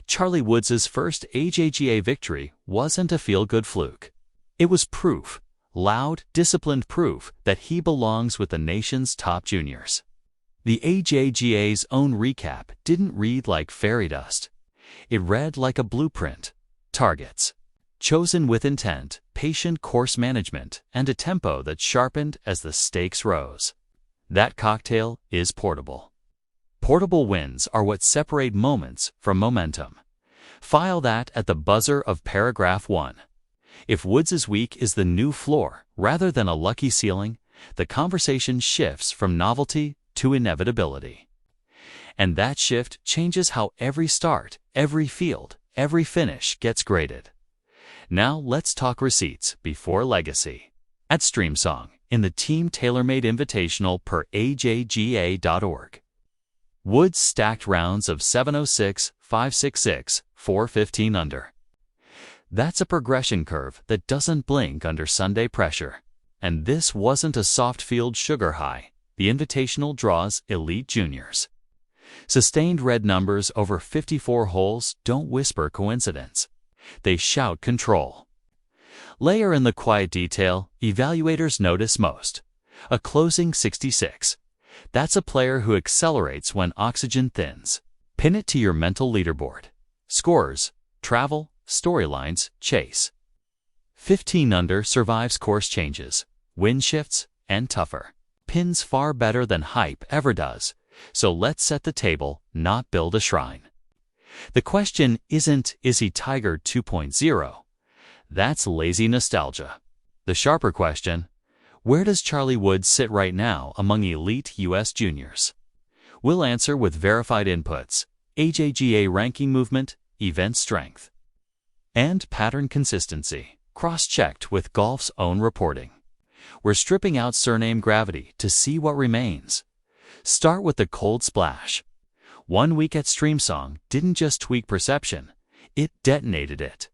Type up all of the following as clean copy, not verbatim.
Charlie Woods' first AJGA victory wasn't a feel-good fluke. It was proof, loud, disciplined proof, that he belongs with the nation's top juniors. The AJGA's own recap didn't read like fairy dust. It read like a blueprint. Targets chosen with intent, patient course management, and a tempo that sharpened as the stakes rose. That cocktail is portable. Portable wins are what separate moments from momentum. File that at the buzzer of paragraph 1. If Woods' week is the new floor rather than a lucky ceiling, the conversation shifts from novelty to inevitability. And that shift changes how every start, every field, every finish gets graded. Now let's talk receipts before legacy. At StreamSong, in the Team TaylorMade Invitational per ajga.org. Woods stacked rounds of 706, 566, 415 under. That's a progression curve that doesn't blink under Sunday pressure. And this wasn't a soft field sugar high. The Invitational draws elite juniors. Sustained red numbers over 54 holes don't whisper coincidence. They shout control. Layer in the quiet detail evaluators notice most. A closing 66. That's a player who accelerates when oxygen thins. Pin it to your mental leaderboard. Scores, travel, storylines, chase. 15 under survives course changes, wind shifts, and tougher. Pins far better than hype ever does. So let's set the table, not build a shrine. The question isn't, is he Tiger 2.0? That's lazy nostalgia. The sharper question, where does Charlie Woods sit right now among elite U.S. juniors? We'll answer with verified inputs, AJGA ranking movement, event strength, and pattern consistency, cross-checked with golf's own reporting. We're stripping out surname gravity to see what remains. Start with the cold splash. 1 week at StreamSong didn't just tweak perception, it detonated it.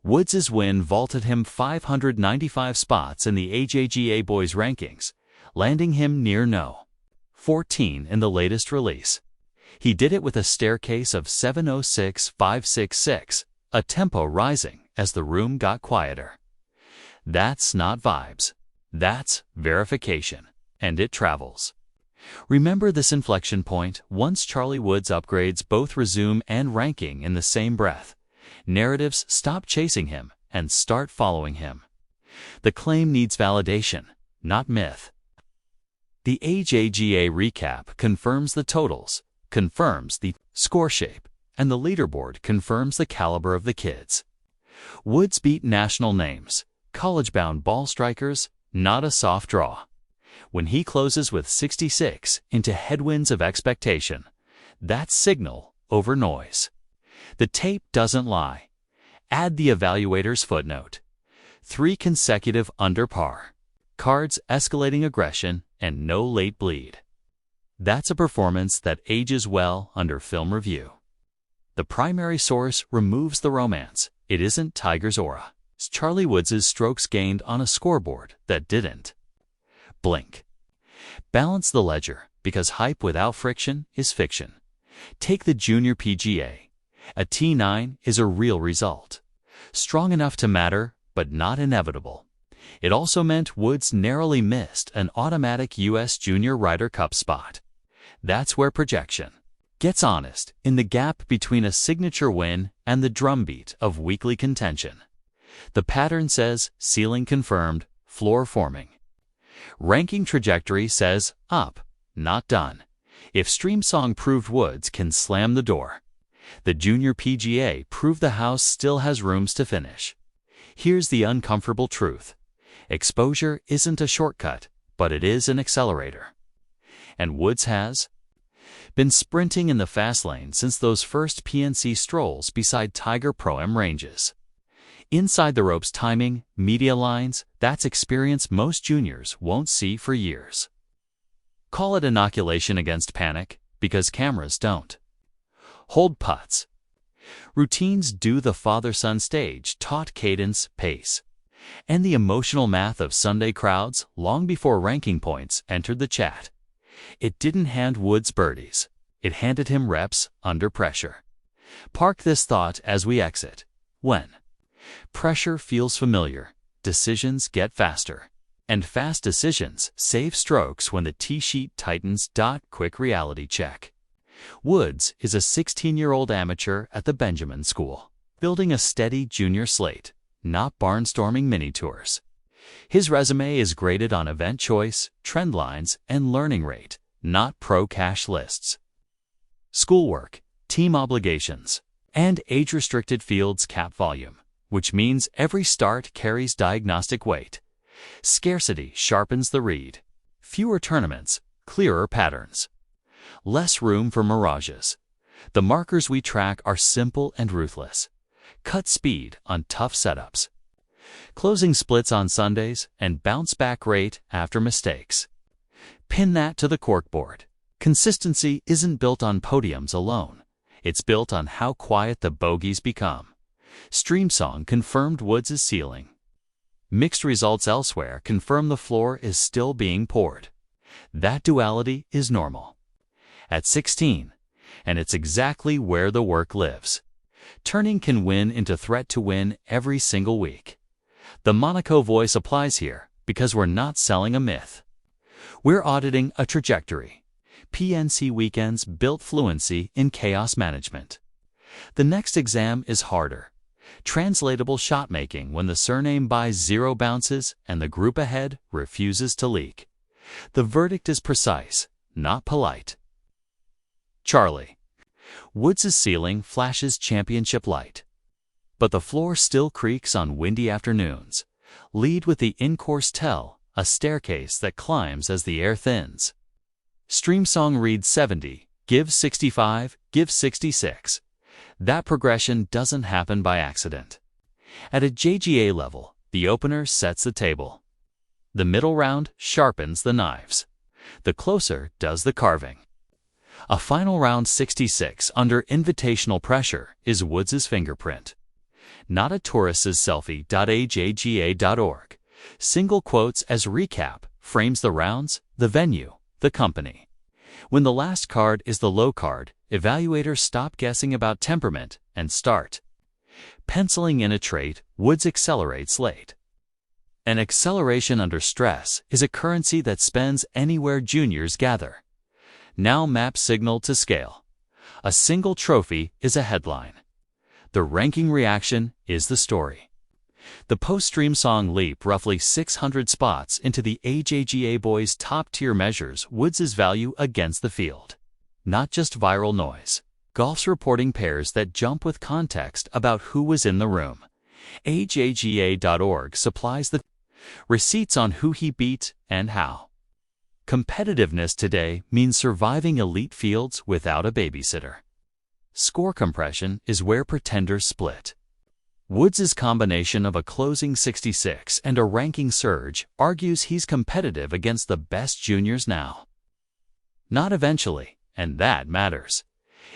Woods' win vaulted him 595 spots in the AJGA Boys rankings, landing him near no. 14 in the latest release. He did it with a staircase of 706, 566, a tempo rising as the room got quieter. That's not vibes. That's verification, and it travels. Remember this inflection point once Charlie Woods upgrades both resume and ranking in the same breath. Narratives stop chasing him and start following him. The claim needs validation, not myth. The AJGA recap confirms the totals, confirms the score shape, and the leaderboard confirms the caliber of the kids. Woods beat national names, college-bound ball strikers, not a soft draw. When he closes with 66 into headwinds of expectation, that's signal over noise. The tape doesn't lie. Add the evaluator's footnote. 3 consecutive under par. Cards escalating aggression and no late bleed. That's a performance that ages well under film review. The primary source removes the romance. It isn't Tiger's aura. It's Charlie Woods' strokes gained on a scoreboard that didn't blink. Balance the ledger, because hype without friction is fiction. Take the Junior PGA. A T9 is a real result. Strong enough to matter, but not inevitable. It also meant Woods narrowly missed an automatic U.S. Junior Ryder Cup spot. That's where projection gets honest, in the gap between a signature win and the drumbeat of weekly contention. The pattern says ceiling confirmed, floor forming. Ranking trajectory says up, not done. If StreamSong proved Woods can slam the door, the Junior PGA proved the house still has rooms to finish. Here's the uncomfortable truth. Exposure isn't a shortcut, but it is an accelerator. And Woods has been sprinting in the fast lane since those first PNC strolls beside Tiger Pro-Am ranges. Inside the ropes timing, media lines, that's experience most juniors won't see for years. Call it inoculation against panic, because cameras don't. Hold putts. Routines do the father-son stage taught cadence, pace, and the emotional math of Sunday crowds long before ranking points entered the chat. It didn't hand Woods birdies. It handed him reps under pressure. Park this thought as we exit. When pressure feels familiar, decisions get faster. And fast decisions save strokes when the tee sheet tightens. Quick reality check. Woods is a 16-year-old amateur at the Benjamin School, building a steady junior slate, not barnstorming mini-tours. His resume is graded on event choice, trend lines, and learning rate, not pro cash lists. Schoolwork, team obligations, and age-restricted fields cap volume, which means every start carries diagnostic weight. Scarcity sharpens the read. Fewer tournaments, clearer patterns. Less room for mirages. The markers we track are simple and ruthless. Cut speed on tough setups. Closing splits on Sundays and bounce back rate after mistakes. Pin that to the corkboard. Consistency isn't built on podiums alone. It's built on how quiet the bogeys become. Streamsong confirmed Woods' ceiling. Mixed results elsewhere confirm the floor is still being poured. That duality is normal. At 16, and it's exactly where the work lives. Turning can win into threat to win every single week. The Monaco voice applies here because we're not selling a myth. We're auditing a trajectory. PNC weekends built fluency in chaos management. The next exam is harder. Translatable shot-making when the surname buys 0 bounces and the group ahead refuses to leak. The verdict is precise, not polite. Charlie. Woods' ceiling flashes championship light. But the floor still creaks on windy afternoons. Lead with the in-course tell, a staircase that climbs as the air thins. Streamsong reads 70, give 65, give 66. That progression doesn't happen by accident. At a JGA level, the opener sets the table. The middle round sharpens the knives. The closer does the carving. A final round 66 under invitational pressure is Woods' fingerprint. Not a tourist's selfie. AJGA.org. Single quotes as recap frames the rounds, the venue, the company. When the last card is the low card, evaluators stop guessing about temperament and start penciling in a trait. Woods accelerates late. An acceleration under stress is a currency that spends anywhere juniors gather. Now map signal to scale. A single trophy is a headline. The ranking reaction is the story. The post-Streamsong leap roughly 600 spots into the AJGA boys' top-tier measures Woods' value against the field. Not just viral noise. Golf's reporting pairs that jump with context about who was in the room. AJGA.org supplies the receipts on who he beat and how. Competitiveness today means surviving elite fields without a babysitter. Score compression is where pretenders split. Woods' combination of a closing 66 and a ranking surge argues he's competitive against the best juniors now. Not eventually, and that matters.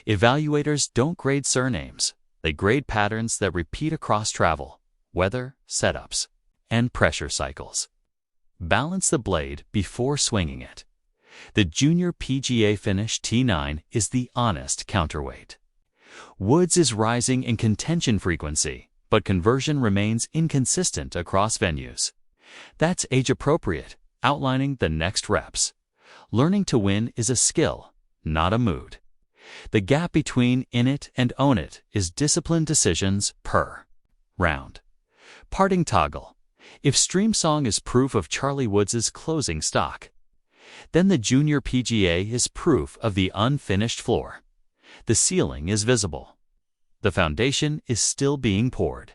Evaluators don't grade surnames. They grade patterns that repeat across travel, weather, setups, and pressure cycles. Balance the blade before swinging it. The junior PGA finish T9 is the honest counterweight. Woods is rising in contention frequency, but conversion remains inconsistent across venues. That's age-appropriate, outlining the next reps. Learning to win is a skill, not a mood. The gap between in it and own it is disciplined decisions per round. Parting toggle. If Streamsong is proof of Charlie Woods' closing stock, then the junior PGA is proof of the unfinished floor. The ceiling is visible. The foundation is still being poured.